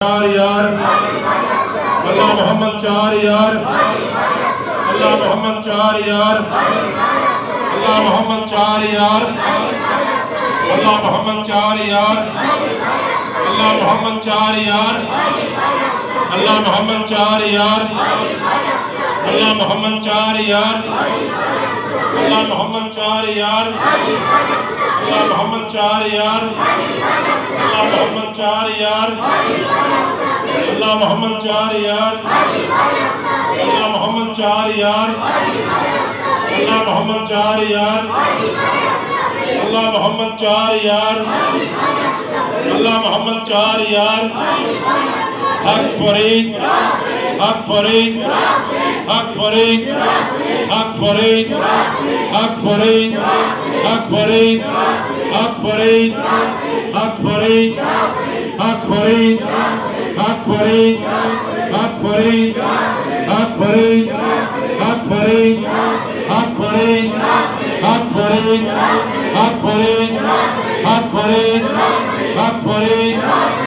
चार यार अल्लाह मोहम्मद चार यार अल्लाह मोहम्मद चार यार अल्लाह मोहम्मद चार यार अल्लाह मोहम्मद चार यार अल्लाह मोहम्मद चार यार अल्लाह मोहम्मद चार यार अल्लाह मोहम्मद चार यार अल्लाह मोहम्मद चार यार अल्लाह मोहम्मद चार यार अल्लाह मोहम्मद चार यार अल्लाह मोहम्मद चार यार अल्लाह मोहम्मद चार यार अल्लाह मोहम्मद चार यार अल्लाह मोहम्मद चार यार अल्लाह मोहम्मद चार यार हक फरीद हक फरीद हक फरीद हक फरीद हक फरीद हक फरीद हक फरीद हक फरीद हक फरीद हक फरीद हक फरीद हक फरीद हक फरीद हक फरीद हक फरीद हक फरीद हक फरीद हक फरीद